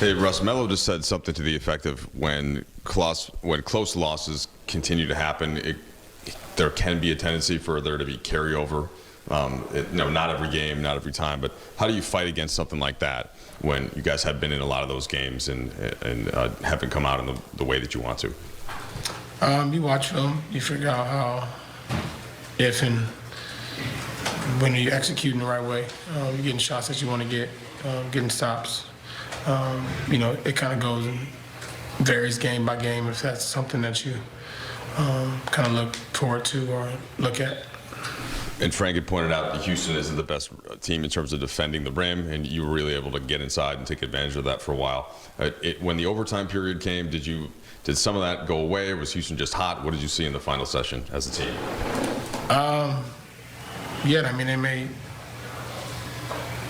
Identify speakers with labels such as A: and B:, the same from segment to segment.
A: Hey, Russ, Melo just said something to the effect of when close losses continue to happen, there can be a tendency for there to be carryover. Not every game, not every time, but how do you fight against something like that when you guys have been in a lot of those games and haven't come out in the way that you want to?
B: You watch film, you figure out how, if and when you're executing the right way, you're getting shots that you want to get, getting stops. It kind of goes and varies game by game if that's something that you kind of look forward to or look at.
A: And Frank had pointed out that Houston isn't the best team in terms of defending the rim, and you were really able to get inside and take advantage of that for a while. When the overtime period came, did some of that go away? Or was Houston just hot? What did you see in the final session as a team?
B: They made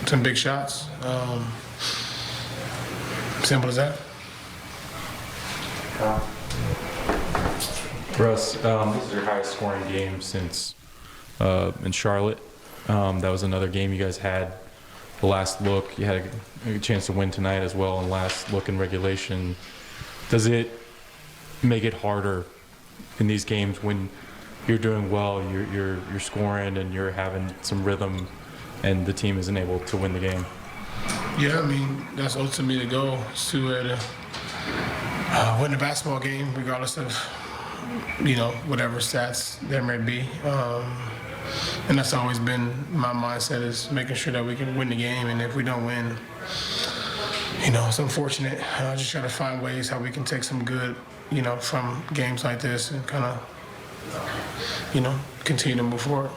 B: some big shots. Simple as that.
C: Russ, this is your highest scoring game since in Charlotte. That was another game you guys had. The last look, you had a chance to win tonight as well. And last look in regulation, does it make it harder in these games when you're doing well, you're scoring and you're having some rhythm, and the team isn't able to win the game?
B: Yeah, that's ultimately the goal, is to win the basketball game, regardless of whatever stats there may be. And that's always been my mindset, is making sure that we can win the game. And if we don't win, it's unfortunate. I just try to find ways how we can take some good, from games like this and kind of, continue to move forward.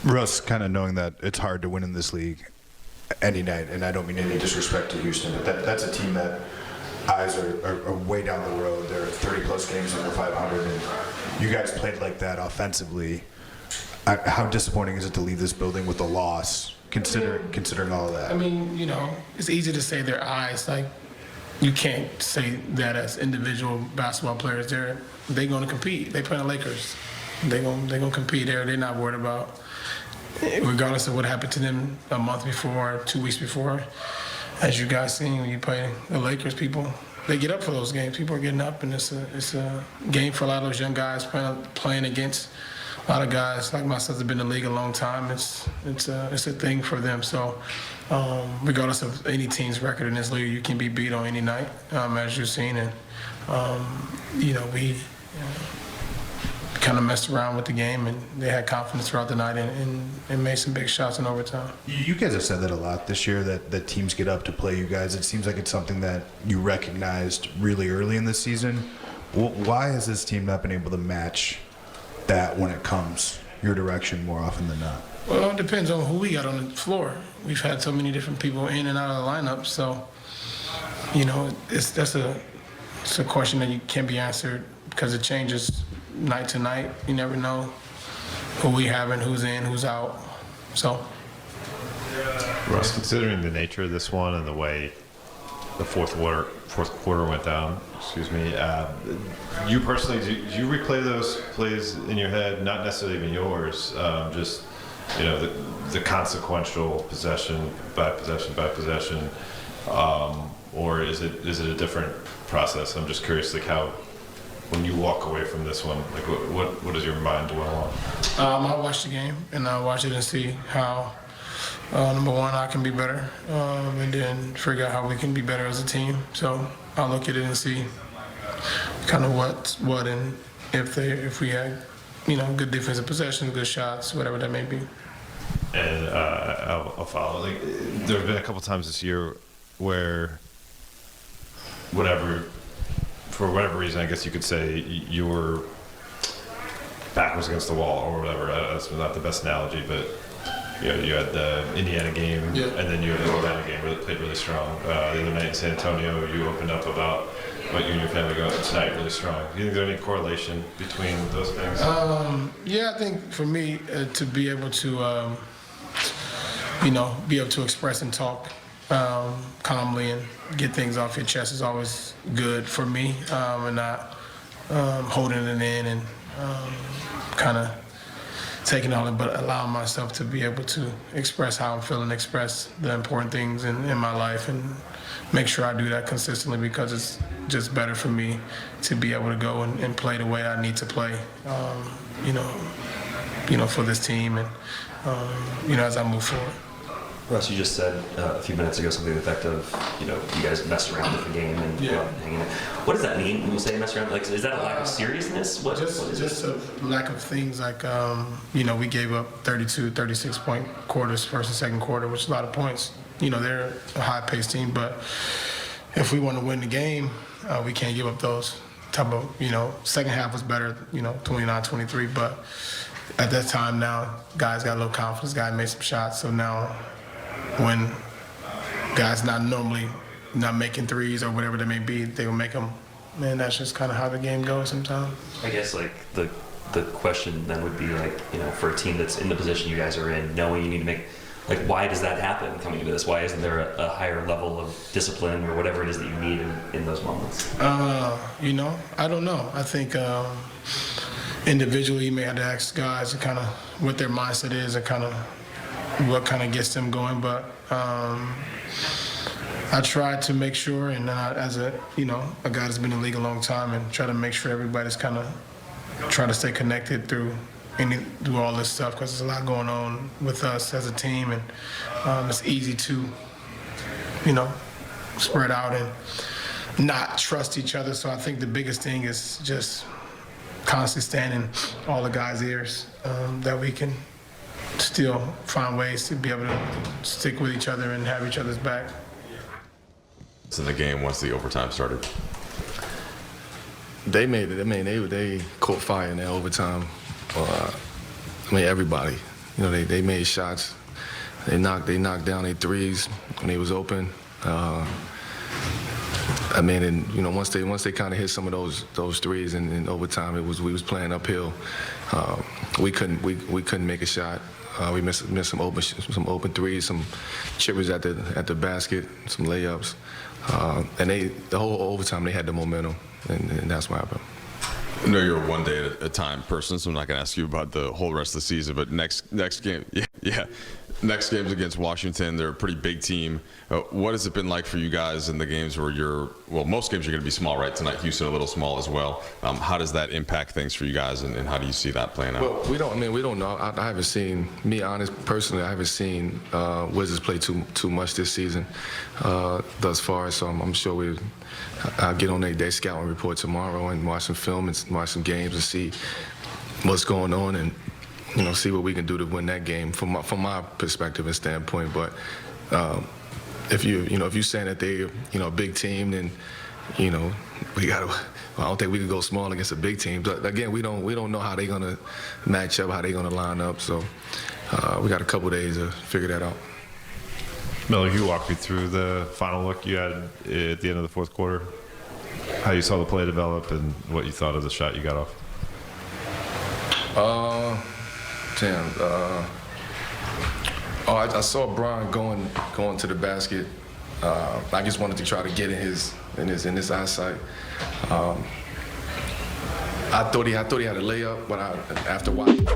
D: Russ, kind of knowing that it's hard to win in this league any night, and I don't mean any disrespect to Houston, but that's a team that eyes are way down the road. They're 30-plus games under 500, and you guys played like that offensively. How disappointing is it to leave this building with a loss, considering all of that?
B: It's easy to say their eyes. Like, you can't say that as individual basketball players. They're going to compete. They play the Lakers. They're going to compete. They're not worried about, regardless of what happened to them a month before, 2 weeks before. As you guys seen when you play the Lakers, they get up for those games. People are getting up, and it's a game for a lot of those young guys playing against a lot of guys like myself that have been in the league a long time. It's a thing for them. So regardless of any team's record in this league, you can be beat on any night, as you've seen. And we kind of messed around with the game, and they had confidence throughout the night and made some big shots in overtime.
D: You guys have said that a lot this year, that teams get up to play you guys. It seems like it's something that you recognized really early in this season. Why has this team not been able to match that when it comes your direction more often than not?
B: Well, it depends on who we got on the floor. We've had so many different people in and out of the lineup, so it's a question that can't be answered because it changes night to night. You never know who we have and who's in, who's out. So,
E: Russ, considering the nature of this one and the way the fourth quarter went down, you personally, do you replay those plays in your head? Not necessarily even yours, just the consequential possession by possession, or is it a different process? I'm just curious, how, when you walk away from this one, what does your mind dwell on?
B: I watch the game, and I watch it and see how, number one, I can be better, and then figure out how we can be better as a team. So I'll look at it and see kind of what and if we had, good defensive possession, good shots, whatever that may be.
E: And I'll follow. There have been a couple times this year where for whatever reason, I guess you could say your back was against the wall or whatever. That's not the best analogy, but you had the Indiana game, and then you had the Atlanta game where they played really strong. The other night in San Antonio, you opened up about what you and your family got tonight really strong. Do you think there's any correlation between those things?
B: I think for me to be able to, be able to express and talk calmly and get things off your chest is always good for me, and not holding it in and kind of taking all it, but allowing myself to be able to express how I'm feeling, express the important things in my life, and make sure I do that consistently because it's just better for me to be able to go and play the way I need to play, for this team and, as I move forward.
F: Russ, you just said a few minutes ago something to the effect of, you guys messed around with the game and hanging out. What does that mean when you say mess around? Like, is that a lack of seriousness? What is
B: Just
F: it?
B: a lack of things like, we gave up 32, 36-point quarters first and second quarter, which is a lot of points. They're a high-paced team, but if we want to win the game, we can't give up those type of, second half was better, 29-23, but at that time now, guys got a little confidence, guys made some shots, so now when guys not making threes or whatever they may be, they will make them. Man, that's just kind of how the game goes sometimes.
F: I guess like the question then would be like, for a team that's in the position you guys are in, knowing you need to make, like, why does that happen coming into this? Why isn't there a higher level of discipline or whatever it is that you need in those moments?
B: I don't know. I think individually you may have to ask guys kind of what their mindset is and kind of what kind of gets them going, but I try to make sure, and as a guy that's been in the league a long time, and try to make sure everybody's kind of try to stay connected through all this stuff because there's a lot going on with us as a team, and it's easy to spread out and not trust each other. So I think the biggest thing is just constantly standing in all the guys' ears that we can still find ways to be able to stick with each other and have each other's back.
A: In the game once the overtime started.
G: They made it. I mean, they caught fire in their overtime. Everybody. They made shots. They knocked down their threes when they was open. Once they kind of hit some of those threes in overtime, we was playing uphill. We couldn't make a shot. We missed some open threes, some chippers at the basket, some layups, and the whole overtime they had the momentum, and that's what happened.
A: I know you're a one day at a time person, so I'm not going to ask you about the whole rest of the season. But next game, next game's against Washington. They're a pretty big team. What has it been like for you guys in the games where most games are going to be small, right? Tonight, Houston a little small as well. How does that impact things for you guys, and how do you see that playing out?
G: Well, we don't know. I haven't seen, personally, I haven't seen Wizards play too much this season thus far. So I'm sure I'll get on their scouting report tomorrow and watch some film and watch some games and see what's going on and see what we can do to win that game from my perspective and standpoint. But if you're saying that they're a big team, then we got to. I don't think we can go small against a big team. But again, we don't know how they're gonna match up, how they're gonna line up. So we got a couple days to figure that out.
E: Miller, you walk me through the final look you had at the end of the fourth quarter, how you saw the play develop and what you thought of the shot you got off. I saw Brian going to the basket. I just wanted to try to get in his eyesight. I thought he had a layup, but after watching.